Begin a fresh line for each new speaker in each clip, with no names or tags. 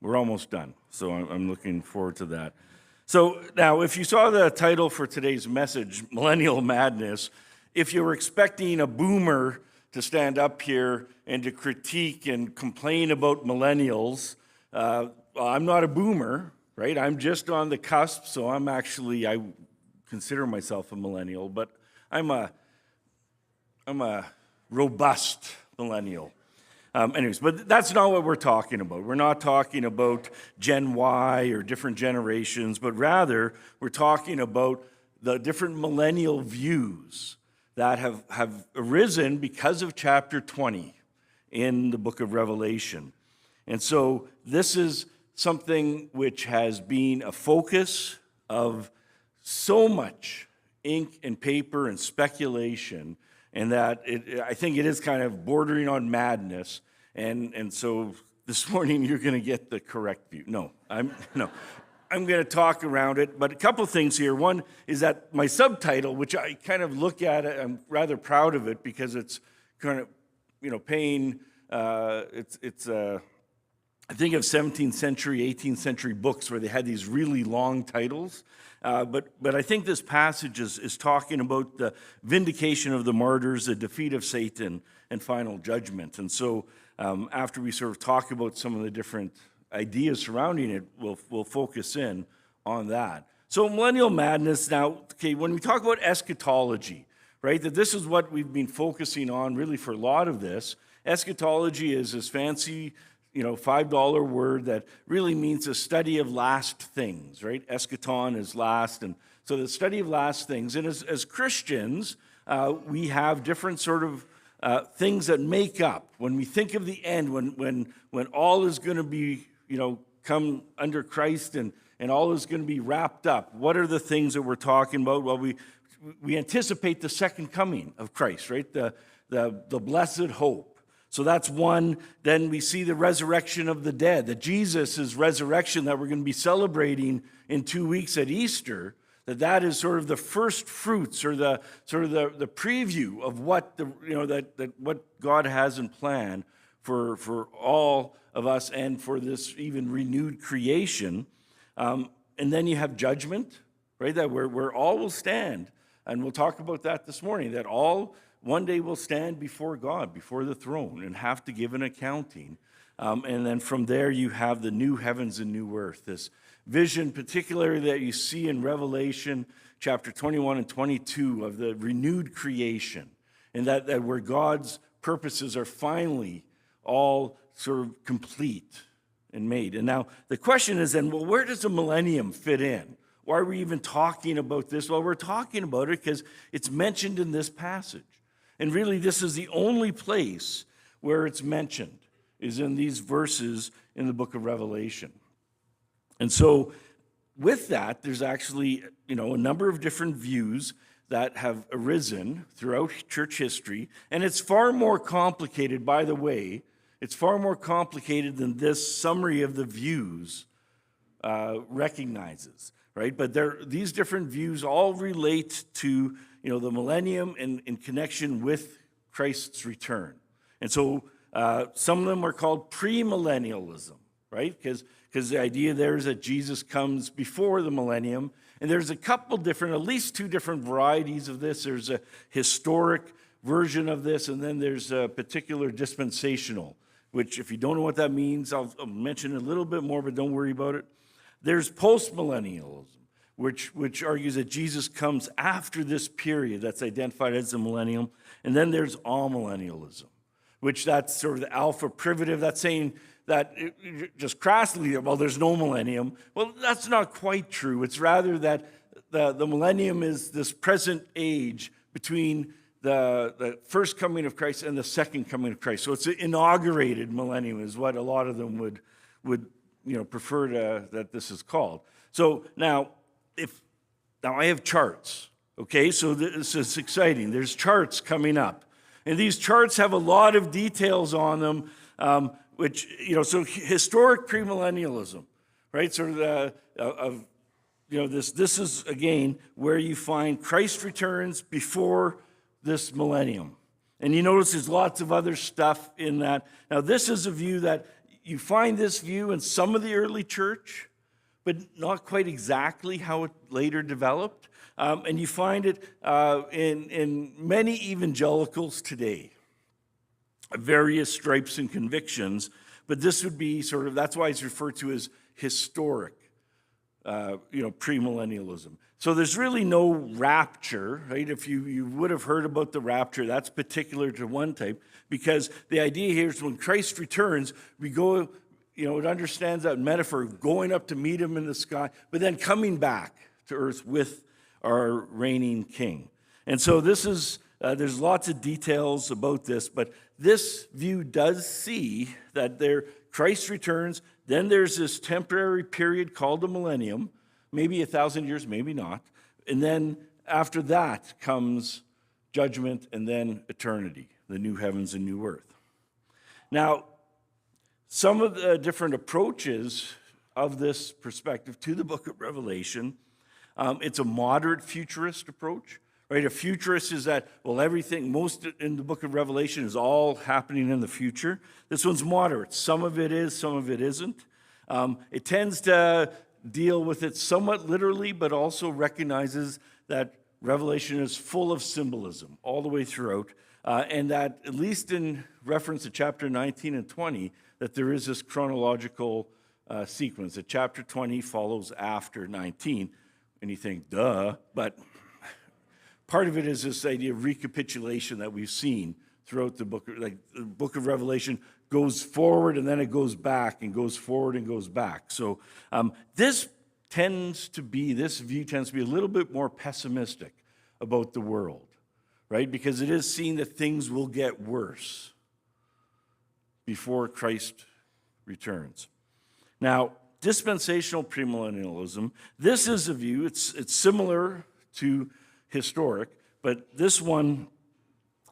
We're almost done, so I'm looking forward to that. So now, if you saw the title for today's message, Millennial Madness, if you were expecting a boomer to stand up here and to critique and complain about millennials, well, I'm not a boomer, right? I'm just on the cusp, so I consider myself a millennial, but I'm a robust millennial. But that's not what we're talking about. We're not talking about Gen Y or different generations, but rather we're talking about the different millennial views that have arisen because of chapter 20 in the book of Revelation. And so this is something which has been a focus of so much ink and paper and speculation, and that I think it is kind of bordering on madness. And so this morning you're going to get the correct view. I'm going to talk around it, but a couple things here. One is that my subtitle, which I kind of look at it, I'm rather proud of it because it's kind of, paying. I think of 17th century, 18th century books where they had these really long titles. But I think this passage is talking about the vindication of the martyrs, the defeat of Satan, and final judgment. And so after we sort of talk about some of the different ideas surrounding it, we'll focus in on that. So millennial madness now, okay, when we talk about eschatology, right, that this is what we've been focusing on really for a lot of this. Eschatology is this fancy $5 word that really means a study of last things, right? Eschaton is last, and so the study of last things. And as Christians, we have different sort of things that make up. When we think of the end, when all is going to be, come under Christ and all is going to be wrapped up, what are the things that we're talking about? Well, we anticipate the second coming of Christ, right? The blessed hope. So that's one. Then we see the resurrection of the dead, that Jesus' resurrection that we're going to be celebrating in 2 weeks at Easter, that is sort of the first fruits or the preview of what what God has in plan for all of us and for this even renewed creation. And then you have judgment, right? That where all will stand, and we'll talk about that this morning. That all one day will stand before God, before the throne, and have to give an accounting. And then from there, you have the new heavens and new earth. This vision, particularly that you see in Revelation chapter 21 and 22 of the renewed creation, and that where God's purposes are finally all sort of complete and made. And now the question is then, well, where does the millennium fit in? Why are we even talking about this? Well, we're talking about it because it's mentioned in this passage. And really, this is the only place where it's mentioned, is in these verses in the book of Revelation. And so with that, there's actually, a number of different views that have arisen throughout church history. And it's far more complicated, by the way. It's far more complicated than this summary of the views recognizes, right? But these different views all relate to the millennium in connection with Christ's return. And so some of them are called premillennialism, right? Because the idea there is that Jesus comes before the millennium. And there's a couple different, at least two different varieties of this. There's a historic version of this, and then there's a particular dispensational, which if you don't know what that means, I'll mention a little bit more, but don't worry about it. There's postmillennialism, which argues that Jesus comes after this period that's identified as the millennium. And then there's amillennialism, which that's sort of the alpha privative. That's saying that just crassly, well, there's no millennium. Well, that's not quite true. It's rather that the millennium is this present age between the first coming of Christ and the second coming of Christ. So it's an inaugurated millennium is what a lot of them would prefer that this is called. So now I have charts, okay? So this is exciting. There's charts coming up. And these charts have a lot of details on them, so historic premillennialism, right? Sort of this is, again, where you find Christ returns before this millennium. And you notice there's lots of other stuff in that. Now, this is a view that you find this view in some of the early church, but not quite exactly how it later developed. And you find it in many evangelicals today, various stripes and convictions, but this would be sort of, that's why it's referred to as historic, premillennialism. So there's really no rapture, right? If you would have heard about the rapture, that's particular to one type, because the idea here is when Christ returns, we go, it understands that metaphor, going up to meet him in the sky, but then coming back to earth with our reigning king. And so this is, there's lots of details about this, but this view does see that Christ returns, then there's this temporary period called the millennium, maybe 1,000 years, maybe not. And then after that comes judgment and then eternity, the new heavens and new earth. Now, some of the different approaches of this perspective to the book of Revelation, it's a moderate futurist approach, right? A futurist is that, most in the book of Revelation is all happening in the future. This one's moderate. Some of it is, some of it isn't. It tends to deal with it somewhat literally, but also recognizes that Revelation is full of symbolism all the way throughout, and that at least in reference to chapter 19 and 20, that there is this chronological sequence, that chapter 20 follows after 19, and you think, duh, but part of it is this idea of recapitulation that we've seen throughout the book, like the book of Revelation goes forward and then it goes back and goes forward and goes back. So this view tends to be a little bit more pessimistic about the world, right? Because it is seen that things will get worse before Christ returns. Now, dispensational premillennialism, this is a view, it's similar to historic, but this one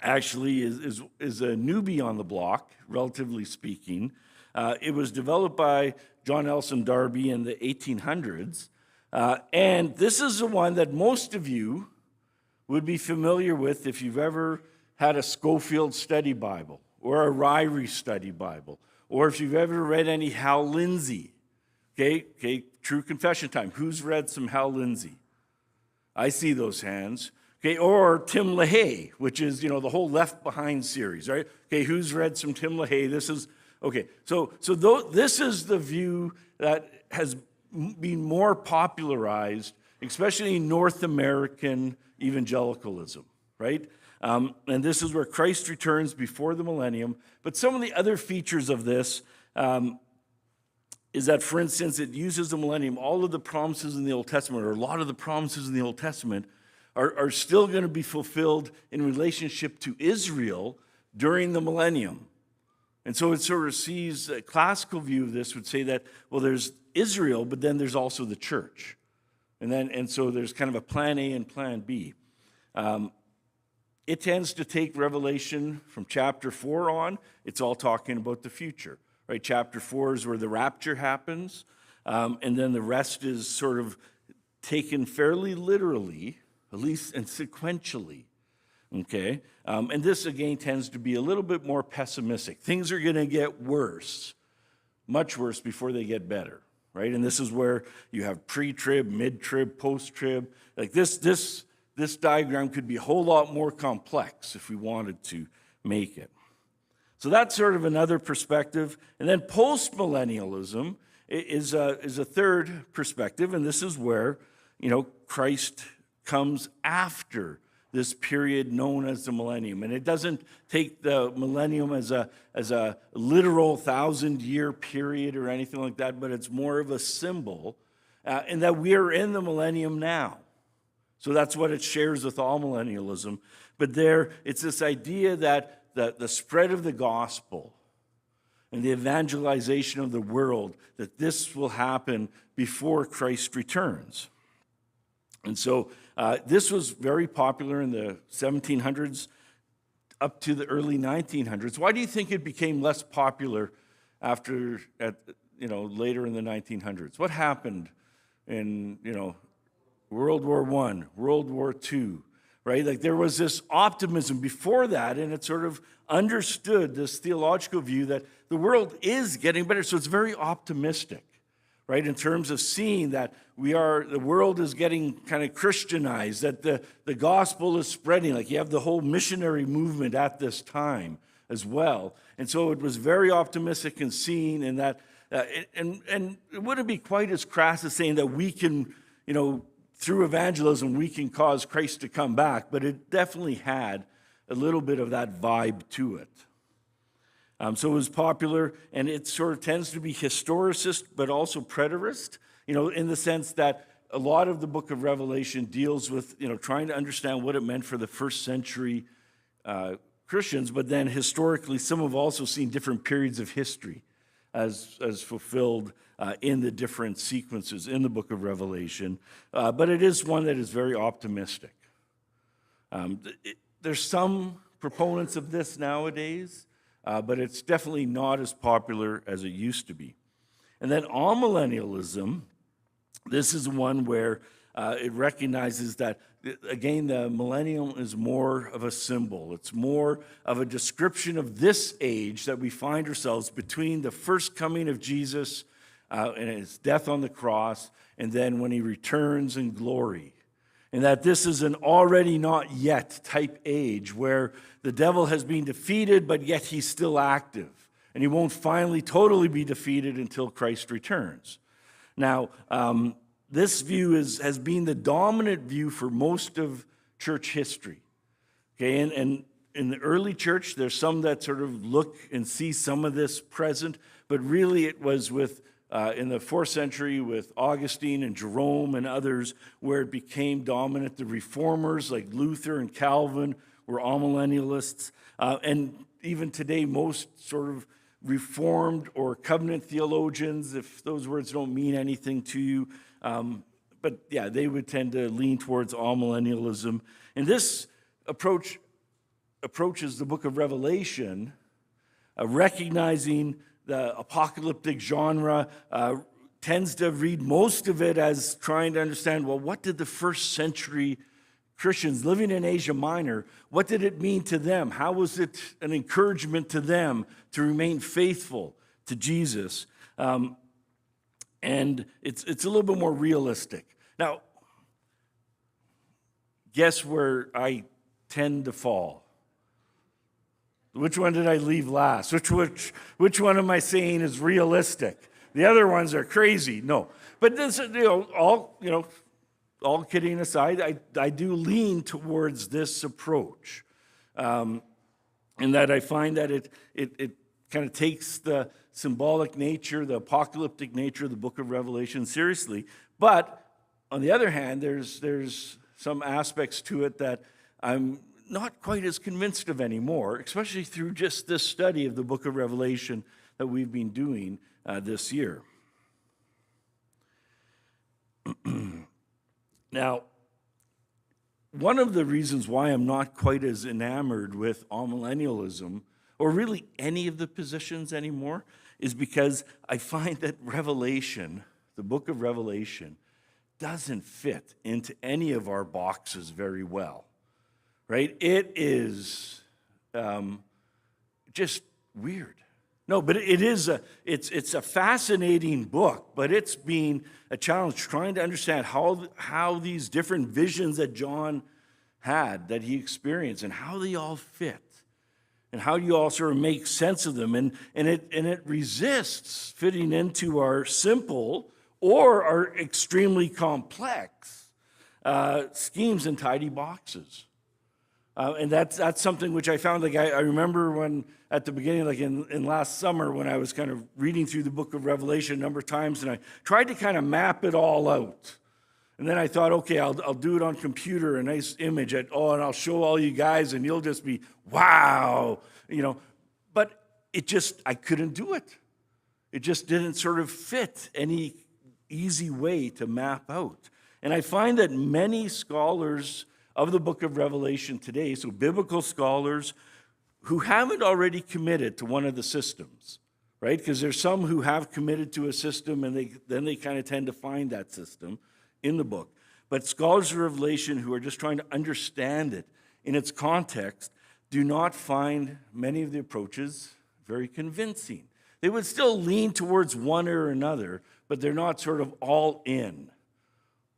actually is a newbie on the block, relatively speaking. It was developed by John Nelson Darby in the 1800s, and this is the one that most of you would be familiar with if you've ever had a Schofield study Bible or a Ryrie study Bible, or if you've ever read any Hal Lindsey. Okay, true confession time. Who's read some Hal Lindsey? I see those hands. Okay, or Tim LaHaye, which is, the whole Left Behind series, right? Okay, who's read some Tim LaHaye? This is this is the view that has been more popularized, especially in North American evangelicalism, right? And this is where Christ returns before the millennium. But some of the other features of this is that, for instance, it uses the millennium. All of the promises in the Old Testament, or a lot of the promises in the Old Testament, are still going to be fulfilled in relationship to Israel during the millennium. And so it sort of sees, a classical view of this would say that, there's Israel, but then there's also the church. And so there's kind of a plan A and plan B. It tends to take Revelation from chapter 4 on. It's all talking about the future, right? Chapter 4 is where the rapture happens, and then the rest is sort of taken fairly literally, at least and sequentially, okay? And this, again, tends to be a little bit more pessimistic. Things are going to get worse, much worse, before they get better, right? And this is where you have pre-trib, mid-trib, post-trib. Like this diagram could be a whole lot more complex if we wanted to make it. So that's sort of another perspective. And then post-millennialism is a third perspective, and this is where, Christ comes after this period known as the millennium. And it doesn't take the millennium as a literal 1,000-year period or anything like that, but it's more of a symbol, and that we are in the millennium now. So that's what it shares with all millennialism. But there, it's this idea that the spread of the gospel and the evangelization of the world, that this will happen before Christ returns. And so this was very popular in the 1700s up to the early 1900s. Why do you think it became less popular later in the 1900s? What happened in, World War I, World War II, right? Like there was this optimism before that, and it sort of understood this theological view that the world is getting better. So it's very optimistic, right? In terms of seeing that the world is getting kind of Christianized, that the gospel is spreading. Like you have the whole missionary movement at this time as well. And so it was very optimistic in seeing, and that, and it wouldn't be quite as crass as saying that we can, through evangelism, we can cause Christ to come back, but it definitely had a little bit of that vibe to it. So it was popular, and it sort of tends to be historicist, but also preterist, in the sense that a lot of the book of Revelation deals with, trying to understand what it meant for the first century Christians, but then historically, some have also seen different periods of history as fulfilled in the different sequences in the book of Revelation. But it is one that is very optimistic. There's some proponents of this nowadays, but it's definitely not as popular as it used to be. And then amillennialism, this is one where it recognizes that, again, the millennium is more of a symbol. It's more of a description of this age that we find ourselves between the first coming of Jesus and his death on the cross, and then when he returns in glory. And that this is an already not yet type age where the devil has been defeated, but yet he's still active. And he won't finally totally be defeated until Christ returns. Now, this view has been the dominant view for most of church history. Okay, and in the early church, there's some that sort of look and see some of this present, but really it was with in the 4th century with Augustine and Jerome and others where it became dominant. The reformers like Luther and Calvin were amillennialists. And even today, most sort of Reformed or covenant theologians, if those words don't mean anything to you, but yeah, they would tend to lean towards amillennialism. And this approaches the book of Revelation, recognizing the apocalyptic genre, tends to read most of it as trying to understand, well, what did the first century Christians living in Asia Minor, what did it mean to them? How was it an encouragement to them to remain faithful to Jesus? And it's a little bit more realistic. Now, guess where I tend to fall? Which one did I leave last? Which one am I saying is realistic? The other ones are crazy. No, but this, all kidding aside, I do lean towards this approach, in that I find that it kind of takes the symbolic nature, the apocalyptic nature of the book of Revelation seriously. But on the other hand, there's some aspects to it that I'm not quite as convinced of anymore, especially through just this study of the book of Revelation that we've been doing this year. Now, one of the reasons why I'm not quite as enamored with amillennialism, or really any of the positions anymore, is because I find that Revelation, the book of Revelation, doesn't fit into any of our boxes very well. Right? It is just weird. No, but it's a fascinating book, but it's been a challenge trying to understand how these different visions that John had, that he experienced, and how they all fit, and how you all sort of make sense of them, and it resists fitting into our simple or our extremely complex schemes and tidy boxes. And that's something which I found, like I remember when at the beginning, like in last summer, when I was kind of reading through the book of Revelation a number of times, and I tried to kind of map it all out. And then I thought, okay, I'll do it on computer, a nice image, and I'll show all you guys, and you'll just be, wow, But I couldn't do it. It just didn't sort of fit any easy way to map out. And I find that many scholars of the book of Revelation today, so biblical scholars who haven't already committed to one of the systems, right? Because there's some who have committed to a system and then they kind of tend to find that system in the book. But scholars of Revelation who are just trying to understand it in its context do not find many of the approaches very convincing. They would still lean towards one or another, but they're not sort of all in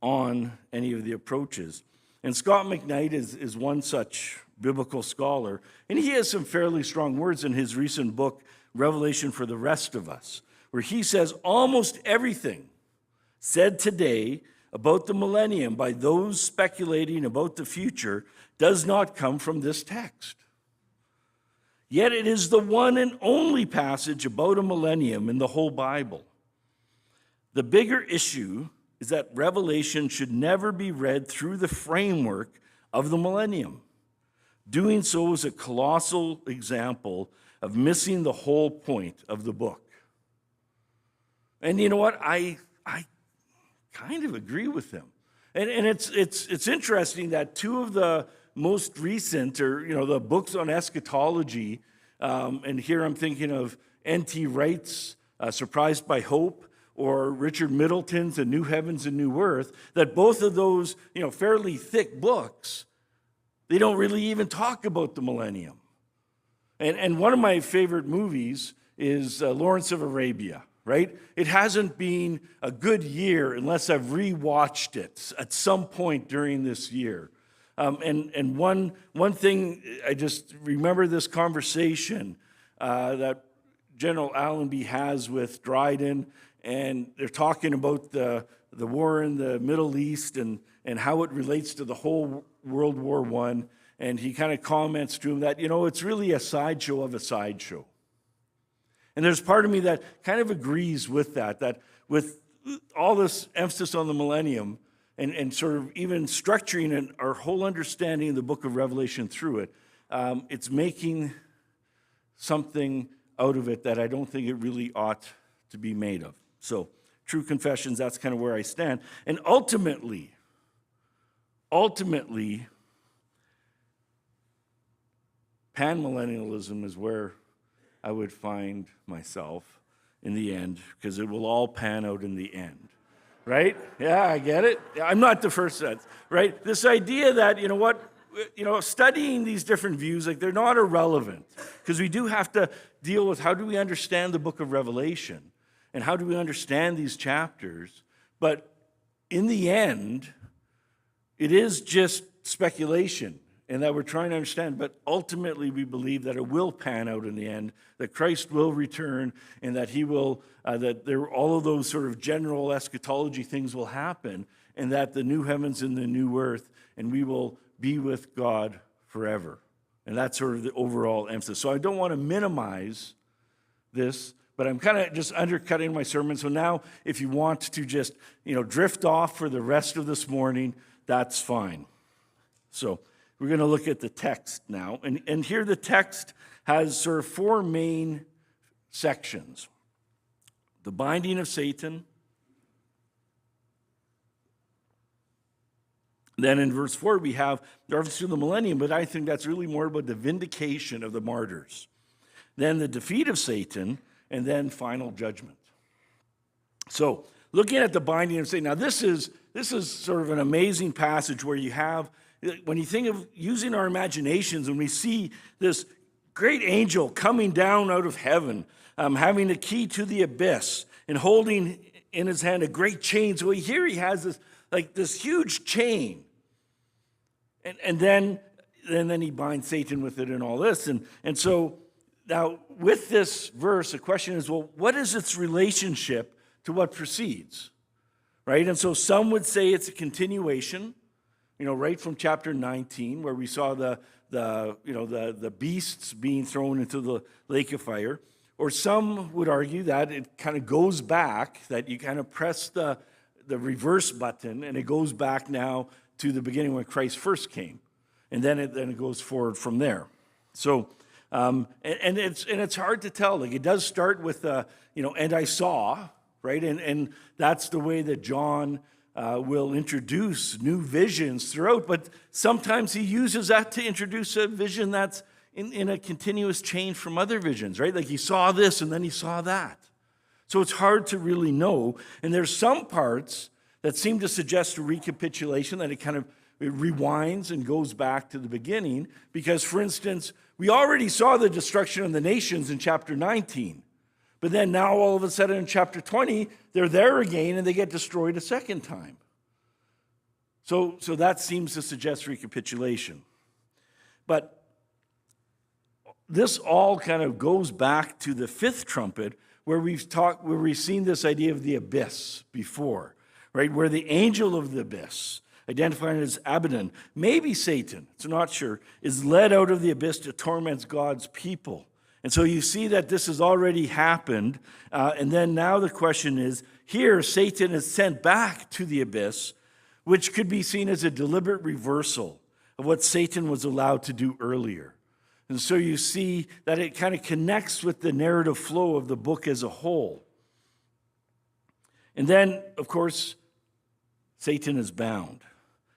on any of the approaches. And Scott McKnight is one such biblical scholar, and he has some fairly strong words in his recent book, Revelation for the Rest of Us, where he says almost everything said today about the millennium by those speculating about the future does not come from this text. Yet it is the one and only passage about a millennium in the whole Bible. The bigger issue is that Revelation should never be read through the framework of the millennium. Doing so is a colossal example of missing the whole point of the book. And you know what? I kind of agree with him. And it's interesting that two of the most recent, or the books on eschatology, and here I'm thinking of N.T. Wright's Surprised by Hope, or Richard Middleton's A New Heavens and New Earth, that both of those, fairly thick books, they don't really even talk about the millennium. And one of my favorite movies is Lawrence of Arabia, right? It hasn't been a good year unless I've rewatched it at some point during this year. And one thing, I just remember this conversation that General Allenby has with Dryden, and they're talking about the war in the Middle East and how it relates to the whole World War I. And he kind of comments to him that, it's really a sideshow of a sideshow. And there's part of me that kind of agrees with that with all this emphasis on the millennium and sort of even structuring our whole understanding of the book of Revelation through it, it's making something out of it that I don't think it really ought to be made of. So, true confessions, that's kind of where I stand. And ultimately, panmillennialism is where I would find myself in the end, because it will all pan out in the end. Right? Yeah, I get it. I'm not the first sense, right? This idea that, studying these different views, they're not irrelevant, because we do have to deal with how do we understand the book of Revelation and how do we understand these chapters. But in the end, it is just speculation and that we're trying to understand, but ultimately we believe that it will pan out in the end, that Christ will return, and that he will, all of those sort of general eschatology things will happen, and that the new heavens and the new earth, and we will be with God forever. And that's sort of the overall emphasis. So I don't want to minimize this, but I'm kind of just undercutting my sermon. So now if you want to just, drift off for the rest of this morning, that's fine. So we're going to look at the text now. And here the text has sort of four main sections. The binding of Satan. Then in verse 4, we have the reference to the millennium, but I think that's really more about the vindication of the martyrs. Then the defeat of Satan, and then final judgment. So looking at the binding of Satan, now this is sort of an amazing passage where you have, when you think of using our imaginations, when we see this great angel coming down out of heaven, having a key to the abyss, and holding in his hand a great chain. So here he has this huge chain. And then he binds Satan with it and all this. And so now with this verse, the question is, well, what is its relationship to what precedes? Right? And so some would say it's a continuation, right from chapter 19, where we saw the beasts being thrown into the lake of fire. Or some would argue that it kind of goes back, that you kind of press the reverse button, and it goes back now to the beginning when Christ first came. And then it goes forward from there. So, and it's hard to tell. It does start with, and I saw, right? And that's the way that John will introduce new visions throughout, but sometimes he uses that to introduce a vision that's in a continuous chain from other visions, right? Like he saw this and then he saw that. So it's hard to really know. And there's some parts that seem to suggest a recapitulation, that it rewinds and goes back to the beginning. Because, for instance, we already saw the destruction of the nations in chapter 19. But then now all of a sudden in chapter 20, they're there again and they get destroyed a second time. So that seems to suggest recapitulation. But this all kind of goes back to the fifth trumpet, where we've seen this idea of the abyss before, right? Where the angel of the abyss, identified as Abaddon, maybe Satan, it's not sure, is led out of the abyss to torment God's people. And so you see that this has already happened. And then now the question is, here Satan is sent back to the abyss, which could be seen as a deliberate reversal of what Satan was allowed to do earlier. And so you see that it kind of connects with the narrative flow of the book as a whole. And then, of course, Satan is bound.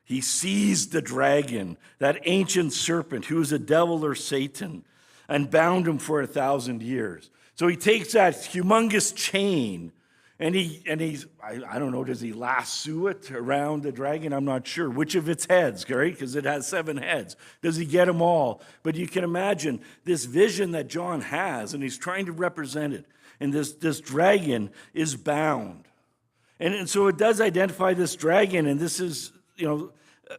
He seized the dragon, that ancient serpent who is a devil or Satan, and bound him for 1,000 years. So he takes that humongous chain and he's, I don't know, does he lasso it around the dragon? I'm not sure. Which of its heads, right? Because it has 7 heads. Does he get them all? But you can imagine this vision that John has, and he's trying to represent it. And this dragon is bound. And so it does identify this dragon, and this is,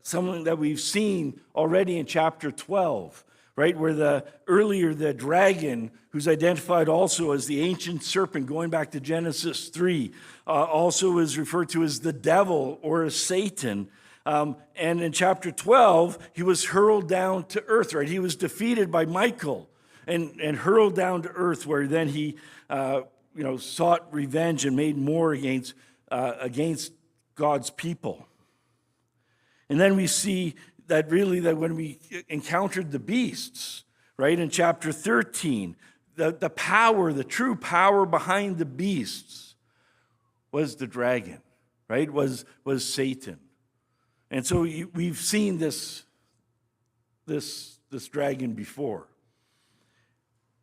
something that we've seen already in chapter 12. Right, where the dragon, who's identified also as the ancient serpent, going back to Genesis 3, also is referred to as the devil or as Satan. And in chapter 12, he was hurled down to earth, right? He was defeated by Michael and hurled down to earth, where then he sought revenge and made war against God's people. And then we see that when we encountered the beasts, right, in chapter 13, the true power behind the beasts was the dragon, right, was Satan. And so we've seen this dragon before.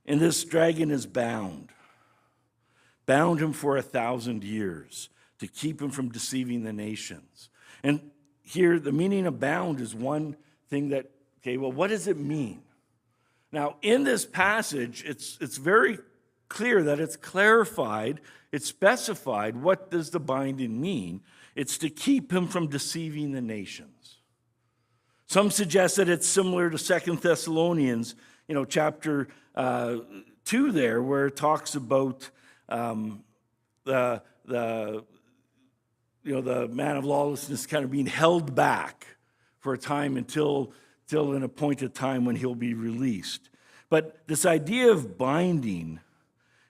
And this dragon is bound him for 1,000 years to keep him from deceiving the nations. And here, the meaning of bound is one thing that, what does it mean? Now, in this passage, it's very clear that it's clarified, it's specified, what does the binding mean? It's to keep him from deceiving the nations. Some suggest that it's similar to 2 Thessalonians, chapter 2 there, where it talks about the man of lawlessness kind of being held back for a time until an appointed time when he'll be released. But this idea of binding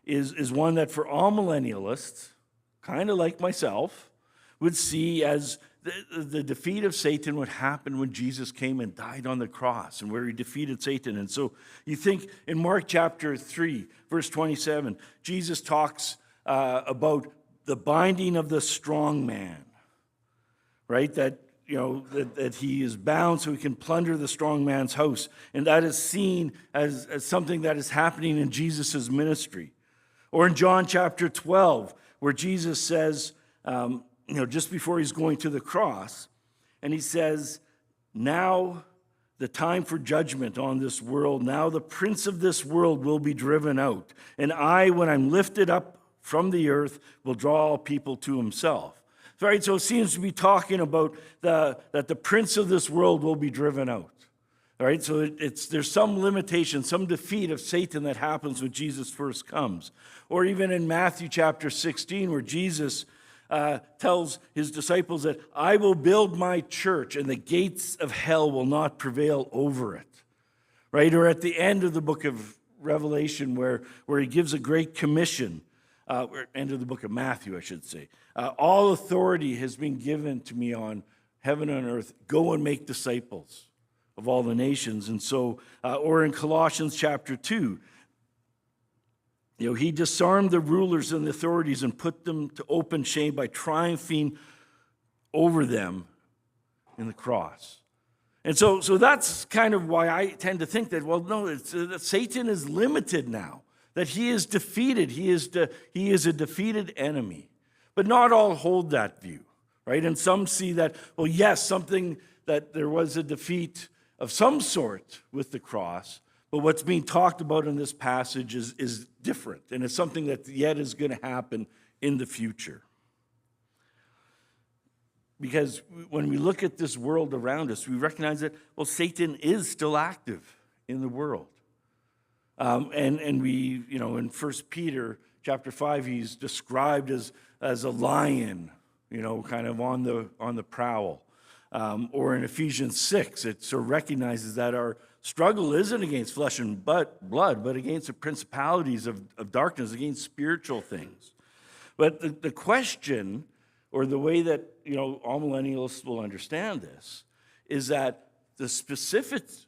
is one that for all millennialists, kind of like myself, would see as the defeat of Satan would happen when Jesus came and died on the cross, and where he defeated Satan. And so you think in Mark chapter 3, verse 27, Jesus talks about the binding of the strong man, right? That he is bound so he can plunder the strong man's house. And that is seen as something that is happening in Jesus' ministry. Or in John chapter 12, where Jesus says, just before he's going to the cross, and he says, now the time for judgment on this world, now the prince of this world will be driven out. And I, when I'm lifted up from the earth, will draw all people to himself. Right, so it seems to be talking about that the prince of this world will be driven out. All right, so there's some limitation, some defeat of Satan that happens when Jesus first comes. Or even in Matthew chapter 16, where Jesus tells his disciples that I will build my church and the gates of hell will not prevail over it. Right, or at the end of the book of Revelation, where he gives a great commission. End of the book of Matthew, I should say. All authority has been given to me on heaven and earth. Go and make disciples of all the nations. And so, or in Colossians chapter 2, he disarmed the rulers and the authorities and put them to open shame by triumphing over them in the cross. And so that's kind of why I tend to think that, that Satan is limited now. That he is defeated. He is a defeated enemy. But not all hold that view, right? And some see that, well, yes, something that there was a defeat of some sort with the cross, but what's being talked about in this passage is different, and it's something that yet is going to happen in the future. Because when we look at this world around us, we recognize that, well, Satan is still active in the world. And we, in 1 Peter chapter 5, he's described as a lion, kind of on the prowl. Or in Ephesians 6, it sort of recognizes that our struggle isn't against flesh and blood, but against the principalities of darkness, against spiritual things. But the question, or the way that all millennialists will understand this, is that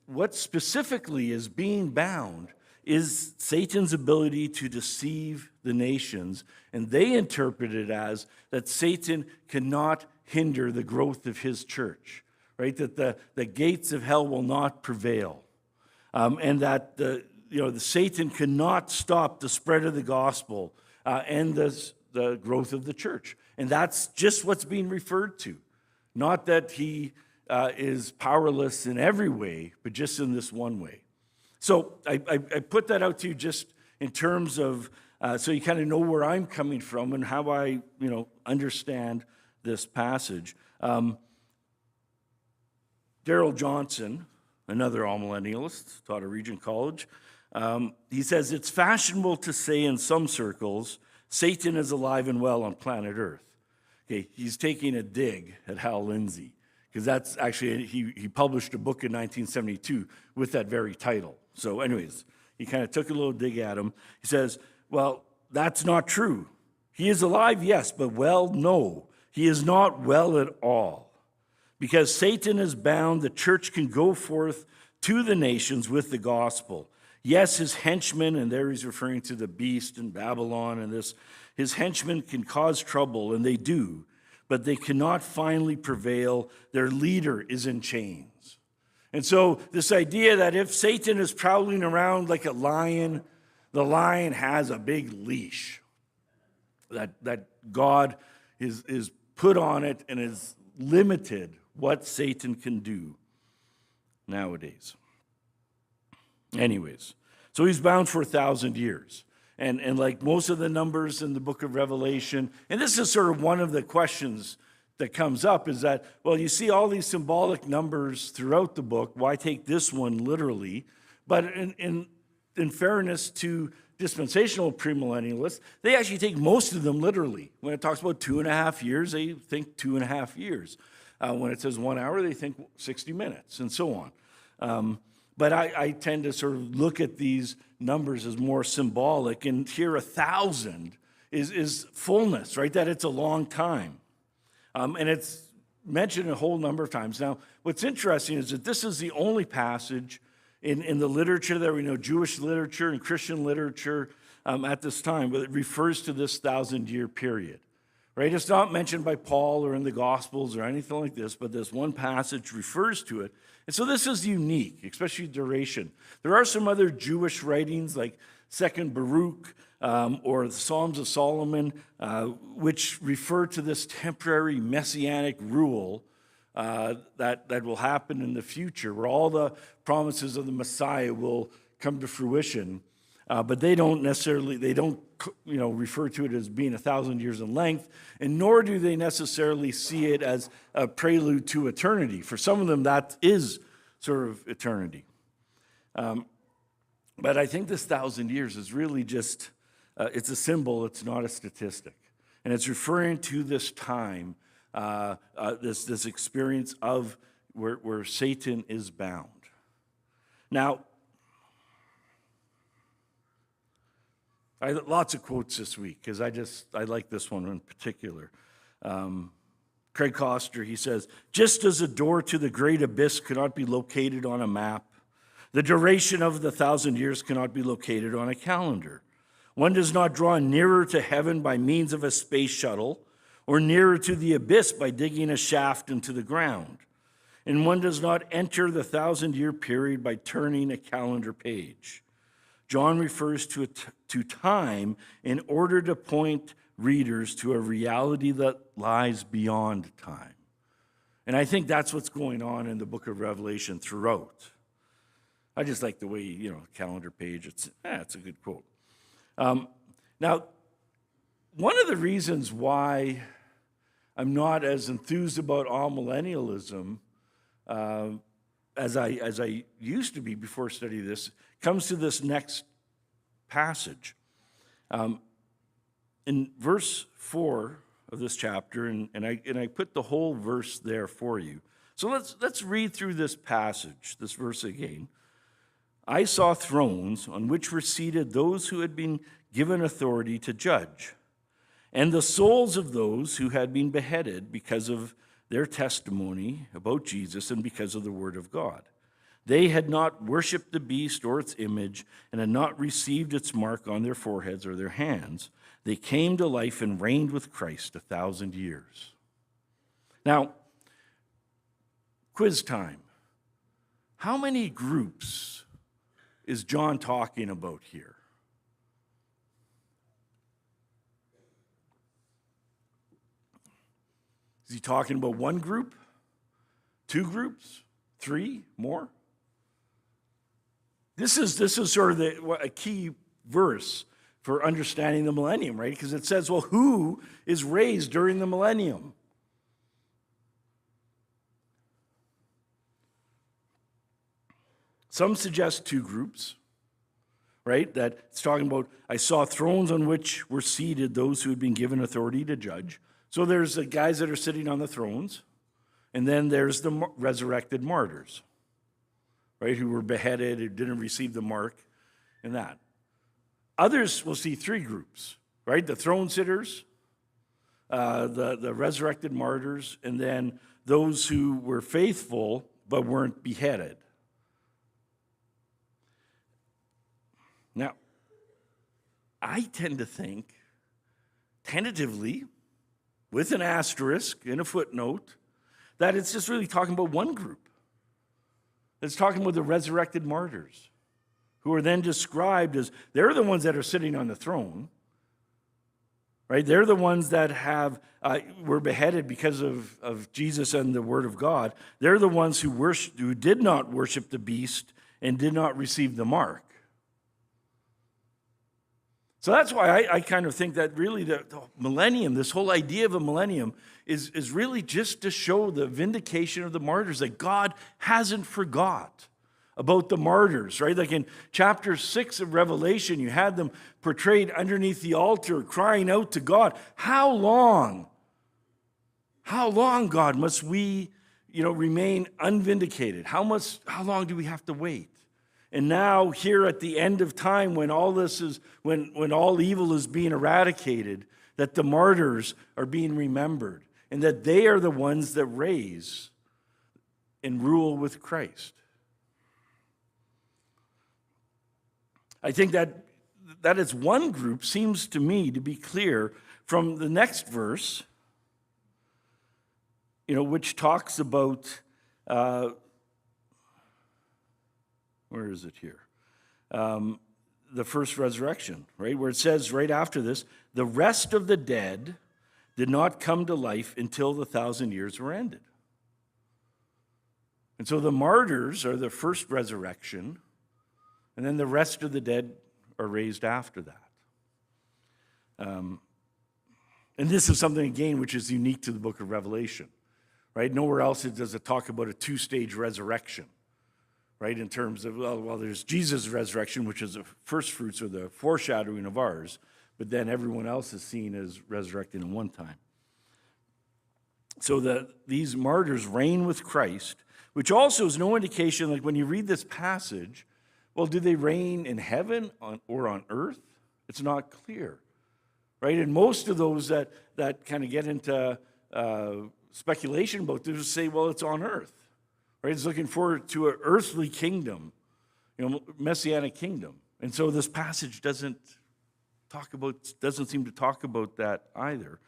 what specifically is being bound is Satan's ability to deceive the nations, and they interpret it as that Satan cannot hinder the growth of his church, right? That the gates of hell will not prevail, and that the Satan cannot stop the spread of the gospel and the growth of the church. And that's just what's being referred to. Not that he is powerless in every way, but just in this one way. So I put that out to you just in terms of, so you kind of know where I'm coming from and how I, understand this passage. Darrell Johnson, another all-millennialist, taught at Regent College, he says, it's fashionable to say in some circles, Satan is alive and well on planet Earth. Okay, he's taking a dig at Hal Lindsey, because that's actually, he published a book in 1972 with that very title. So anyways, he kind of took a little dig at him. He says, well, that's not true. He is alive, yes, but well, no. He is not well at all. Because Satan is bound, the church can go forth to the nations with the gospel. Yes, his henchmen, and there he's referring to the beast in Babylon and this, his henchmen can cause trouble, and they do, but they cannot finally prevail. Their leader is in chains. And so this idea that if Satan is prowling around like a lion, the lion has a big leash that God is put on it and is limited what Satan can do nowadays. Anyways, so he's bound for 1,000 years. And like most of the numbers in the book of Revelation, and this is sort of one of the questions that comes up, is that, well, you see all these symbolic numbers throughout the book. Why take this one literally? But in fairness to dispensational premillennialists, they actually take most of them literally. When it talks about 2.5 years, they think 2.5 years. When it says 1 hour, they think 60 minutes, and so on. But I tend to sort of look at these numbers as more symbolic, and here 1,000 is fullness, right? That it's a long time. And it's mentioned a whole number of times. Now, what's interesting is that this is the only passage in the literature that we know, Jewish literature and Christian literature at this time, but it refers to this 1,000-year period. Right? It's not mentioned by Paul or in the Gospels or anything like this, but this one passage refers to it. And so this is unique, especially duration. There are some other Jewish writings like 2nd Baruch or the Psalms of Solomon, which refer to this temporary messianic rule that will happen in the future, where all the promises of the Messiah will come to fruition. But they don't refer to it as being 1,000 years in length, and nor do they necessarily see it as a prelude to eternity. For some of them, that is sort of eternity. But I think this 1,000 years is really just, it's a symbol, it's not a statistic. And it's referring to this time, this experience of where Satan is bound. Now, I had lots of quotes this week because I like this one in particular. Craig Koster, he says, just as a door to the great abyss cannot be located on a map, the duration of the 1,000 years cannot be located on a calendar. One does not draw nearer to heaven by means of a space shuttle or nearer to the abyss by digging a shaft into the ground. And one does not enter the 1,000-year period by turning a calendar page. John refers to time in order to point readers to a reality that lies beyond time. And I think that's what's going on in the book of Revelation throughout. I just like the way, calendar page, it's a good quote. Now, one of the reasons why I'm not as enthused about amillennialism as I used to be before studying this comes to this next passage. In verse 4 of this chapter, and I put the whole verse there for you. So let's read through this passage, this verse again. I saw thrones on which were seated those who had been given authority to judge, and the souls of those who had been beheaded because of their testimony about Jesus and because of the word of God. They had not worshipped the beast or its image and had not received its mark on their foreheads or their hands. They came to life and reigned with Christ 1,000 years. Now, quiz time. How many groups is John talking about here? Is he talking about one group? Two groups? Three? More? This is sort of a key verse for understanding the millennium, right? Because it says, well, who is raised during the millennium? Some suggest two groups, right? That it's talking about, I saw thrones on which were seated those who had been given authority to judge. So there's the guys that are sitting on the thrones, and then there's the resurrected martyrs, right, who were beheaded, who didn't receive the mark, and that. Others will see three groups, right? The throne sitters, the resurrected martyrs, and then those who were faithful but weren't beheaded. Now, I tend to think, tentatively, with an asterisk and a footnote, that it's just really talking about one group. It's talking about the resurrected martyrs, who are then described as, they're the ones that are sitting on the throne, right? They're the ones that were beheaded because of Jesus and the Word of God. They're the ones who did not worship the beast and did not receive the mark. So that's why I kind of think that really the millennium, this whole idea of a millennium, is really just to show the vindication of the martyrs, that God hasn't forgot about the martyrs, right? Like in chapter 6 of Revelation, you had them portrayed underneath the altar crying out to God, how long, God, must we, remain unvindicated? How long do we have to wait? And now here at the end of time, when all evil is being eradicated, that the martyrs are being remembered, and that they are the ones that raise and rule with Christ. I think that is one group seems to me to be clear from the next verse, which talks about, where is it here? The first resurrection, right? Where it says right after this, the rest of the dead did not come to life until the 1,000 years were ended. And so the martyrs are the first resurrection, and then the rest of the dead are raised after that. And this is something, again, which is unique to the book of Revelation, right? Nowhere else does it talk about a two-stage resurrection, right? In terms of, well, there's Jesus' resurrection, which is the first fruits or the foreshadowing of ours, but then everyone else is seen as resurrected in one time. So these martyrs reign with Christ, which also is no indication, like when you read this passage, well, do they reign in heaven or on earth? It's not clear, right? And most of those that kind of get into speculation about this say, well, it's on earth, right? It's looking forward to an earthly kingdom, messianic kingdom. And so this passage doesn't seem to talk about that either.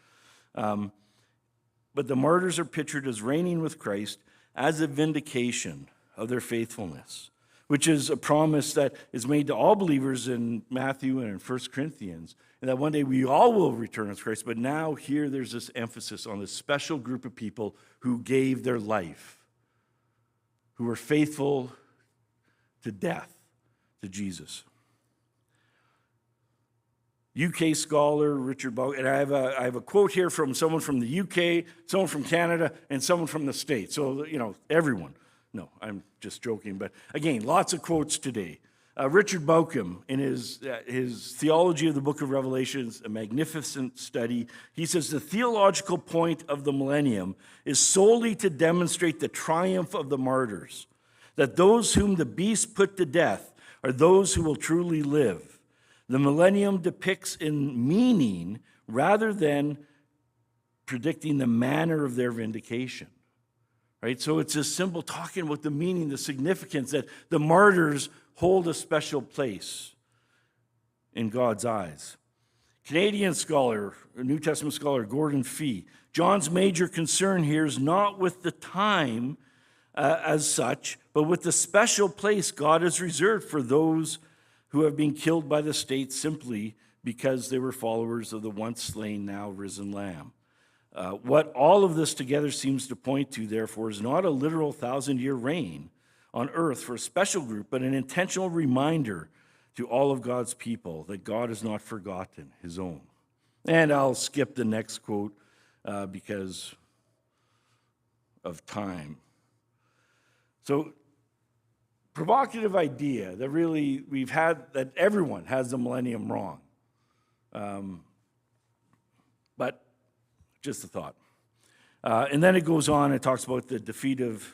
But the martyrs are pictured as reigning with Christ as a vindication of their faithfulness. which is a promise that is made to all believers in Matthew and in 1 Corinthians, and that one day we all will return with Christ. But now here there's this emphasis on this special group of people who gave their life, who were faithful to death to Jesus. UK scholar Richard Bauckham, and I have a quote here from someone from the UK, someone from Canada, and someone from the States. So, everyone. No, I'm just joking. But again, lots of quotes today. Richard Bauckham, in his theology of the book of Revelation, a magnificent study, he says the theological point of the millennium is solely to demonstrate the triumph of the martyrs, that those whom the beast put to death are those who will truly live. The millennium depicts in meaning rather than predicting the manner of their vindication. Right? So it's a symbol talking about the meaning, the significance that the martyrs hold a special place in God's eyes. Canadian scholar, New Testament scholar Gordon Fee, John's major concern here is not with the time as such, but with the special place God has reserved for those who have been killed by the state simply because they were followers of the once slain, now risen Lamb. What all of this together seems to point to, therefore, is not a literal 1,000-year reign on earth for a special group, but an intentional reminder to all of God's people that God has not forgotten his own. And I'll skip the next quote because of time. So, provocative idea that really we've had, that everyone has the millennium wrong. But just a thought. And then it goes on, it talks about the defeat of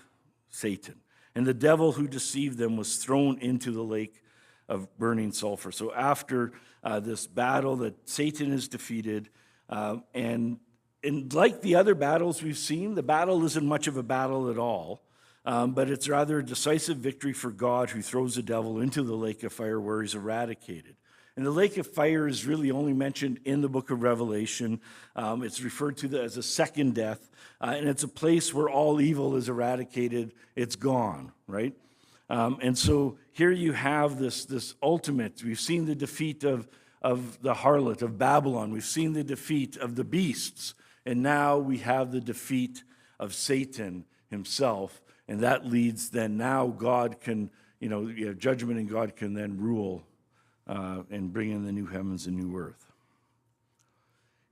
Satan. And the devil who deceived them was thrown into the lake of burning sulfur. So after this battle that Satan is defeated, and like the other battles we've seen, the battle isn't much of a battle at all. But it's rather a decisive victory for God who throws the devil into the lake of fire where he's eradicated. And the lake of fire is really only mentioned in the book of Revelation. It's referred to as a second death. And it's a place where all evil is eradicated. It's gone, right? And so here you have this ultimate. We've seen the defeat of the harlot, of Babylon. We've seen the defeat of the beasts. And now we have the defeat of Satan himself. And that leads then now God can, judgment, and God can then rule and bring in the new heavens and new earth.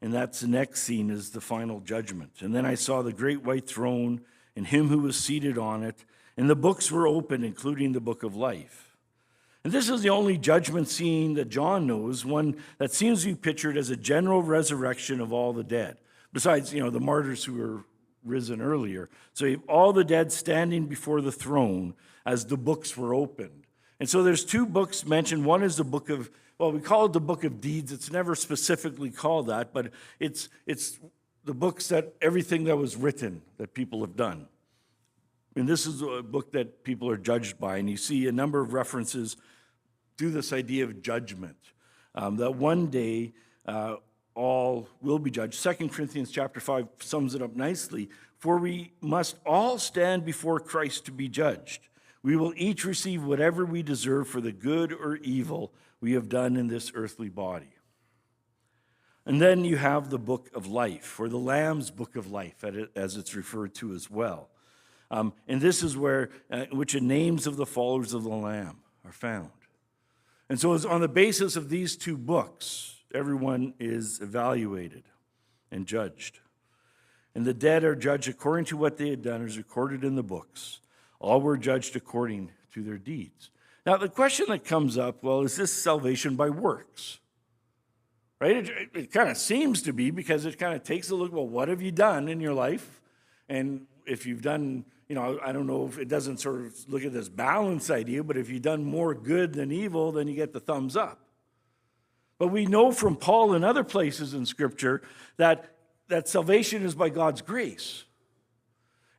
And that's the next scene is the final judgment. And then I saw the great white throne and him who was seated on it, and the books were opened, including the book of life. And this is the only judgment scene that John knows, one that seems to be pictured as a general resurrection of all the dead, besides, the martyrs who were risen earlier. So you have all the dead standing before the throne as the books were opened. And so there's two books mentioned. One is the book of, we call it the book of deeds. It's never specifically called that, but it's the books that everything that was written that people have done. And this is a book that people are judged by. And you see a number of references to this idea of judgment, that one day all will be judged. 2 Corinthians chapter 5 sums it up nicely. For we must all stand before Christ to be judged. We will each receive whatever we deserve for the good or evil we have done in this earthly body. And then you have the book of life, or the Lamb's book of life, as it's referred to as well. And this is where, which the names of the followers of the Lamb are found. And so it's on the basis of these two books, everyone is evaluated and judged. And the dead are judged according to what they had done as recorded in the books. All were judged according to their deeds. Now, the question that comes up, is this salvation by works? Right? It kind of seems to be, because it kind of takes a look, what have you done in your life? And if you've done, I don't know if it doesn't sort of look at this balance idea, but if you've done more good than evil, then you get the thumbs up. But we know from Paul and other places in Scripture that salvation is by God's grace.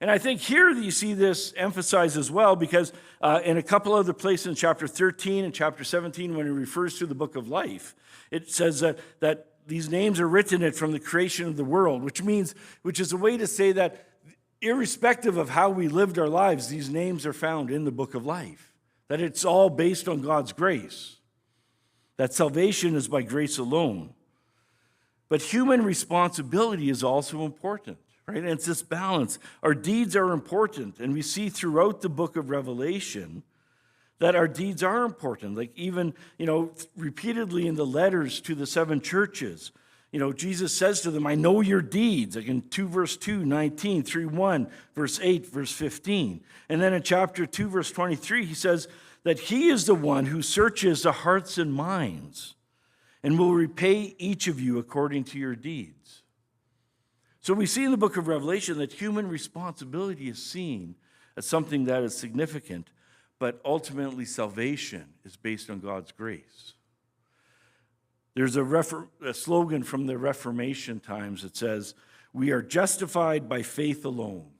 And I think here you see this emphasized as well, because in a couple other places in chapter 13 and chapter 17, when he refers to the book of life, it says that these names are written in it from the creation of the world, which is a way to say that irrespective of how we lived our lives, these names are found in the book of life. that it's all based on God's grace, that salvation is by grace alone. But human responsibility is also important, right? And it's this balance. Our deeds are important, and we see throughout the book of Revelation that our deeds are important. Like even, repeatedly in the letters to the 7 churches, Jesus says to them, I know your deeds, like in 2 verse 2, 19, 3:1, verse 8, verse 15. And then in chapter 2, verse 23, he says that he is the one who searches the hearts and minds and will repay each of you according to your deeds. So we see in the book of Revelation that human responsibility is seen as something that is significant, but ultimately salvation is based on God's grace. There's a slogan from the Reformation times that says, we are justified by faith alone,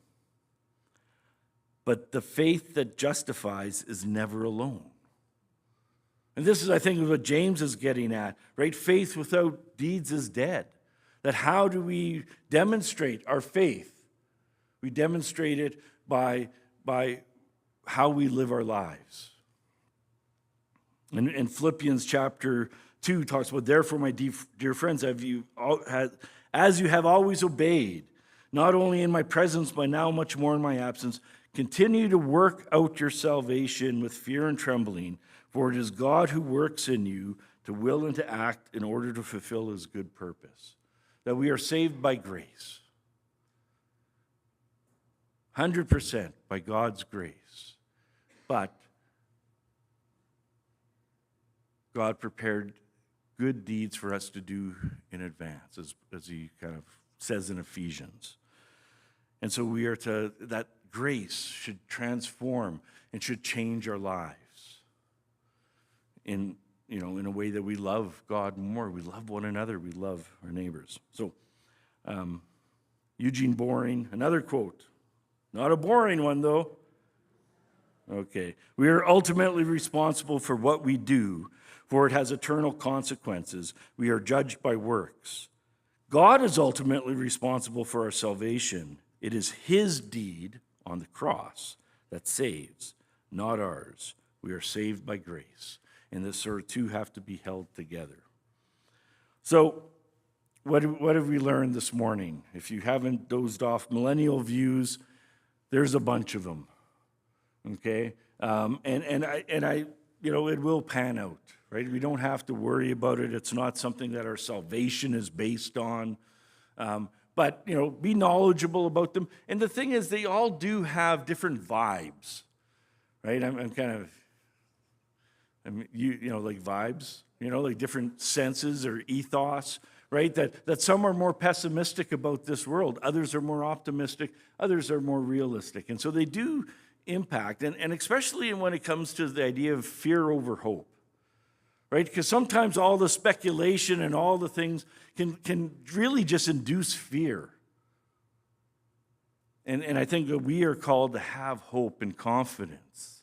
but the faith that justifies is never alone. And this is, I think, what James is getting at, right? Faith without deeds is dead. That how do we demonstrate our faith? We demonstrate it by how we live our lives. In Philippians chapter 2 talks about, therefore, my dear friends, as you have always obeyed, not only in my presence, but now much more in my absence, continue to work out your salvation with fear and trembling, for it is God who works in you to will and to act in order to fulfill his good purpose. That we are saved by grace. 100% by God's grace. But God prepared good deeds for us to do in advance, as he kind of says in Ephesians. And so we are that grace should transform and should change our lives in a way that we love God more. We love one another. We love our neighbors. So Eugene Boring, another quote. Not a boring one, though. Okay. We are ultimately responsible for what we do, for it has eternal consequences. We are judged by works. God is ultimately responsible for our salvation. It is his deed on the cross that saves, not ours. We are saved by grace. And the sort of two have to be held together. So, what have we learned this morning? If you haven't dozed off, millennial views, there's a bunch of them. Okay? And I it will pan out, right? We don't have to worry about it. It's not something that our salvation is based on. But be knowledgeable about them. And the thing is, they all do have different vibes, right? I'm kind of, like vibes, like different senses or ethos, right? That some are more pessimistic about this world. Others are more optimistic. Others are more realistic. And so they do impact, and especially when it comes to the idea of fear over hope, right? Because sometimes all the speculation and all the things can really just induce fear. And I think that we are called to have hope and confidence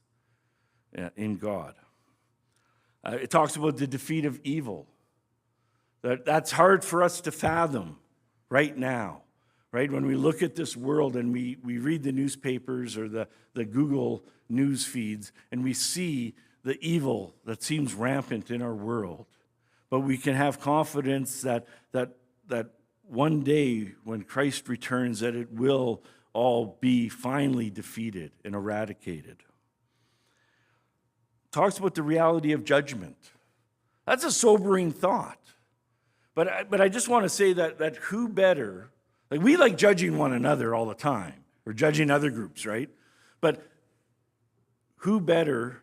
in God. It talks about the defeat of evil. That's hard for us to fathom right now, right? When we look at this world and we read the newspapers or the Google news feeds and we see the evil that seems rampant in our world. But we can have confidence that one day when Christ returns, that it will all be finally defeated and eradicated. Talks about the reality of judgment. That's a sobering thought. But I just want to say that who better, like we like judging one another all the time, or judging other groups, right? But who better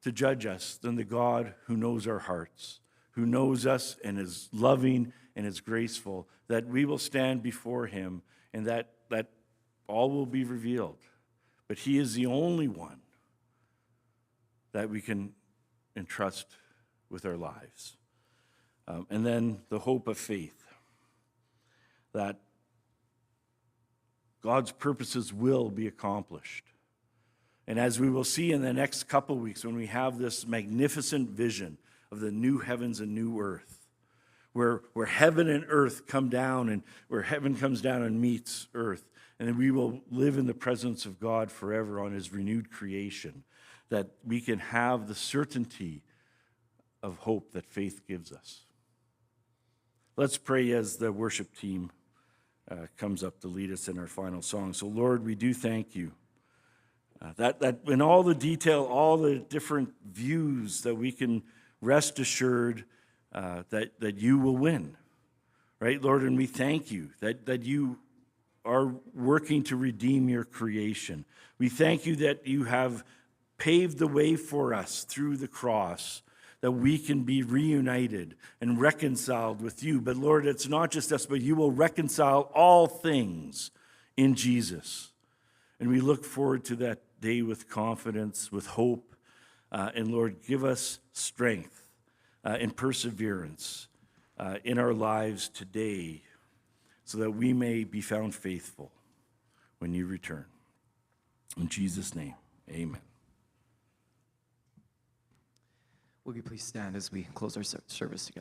to judge us than the God who knows our hearts, who knows us and is loving and is graceful, that we will stand before him and that all will be revealed. But he is the only one that we can entrust with our lives. And then the hope of faith, that God's purposes will be accomplished. And as we will see in the next couple weeks, when we have this magnificent vision of the new heavens and new earth, where heaven and earth come down, and where heaven comes down and meets earth, and then we will live in the presence of God forever on his renewed creation, that we can have the certainty of hope that faith gives us. Let's pray as the worship team comes up to lead us in our final song. So, Lord, we do thank you that in all the detail, all the different views, that we can rest assured that you will win, right, Lord? And we thank you that you are working to redeem your creation. We thank you that you have paved the way for us through the cross, that we can be reunited and reconciled with you. But Lord, it's not just us, but you will reconcile all things in Jesus. And we look forward to that day with confidence, with hope. And Lord, give us strength and perseverance in our lives today, so that we may be found faithful when you return. In Jesus' name, amen.
Will you please stand as we close our service together?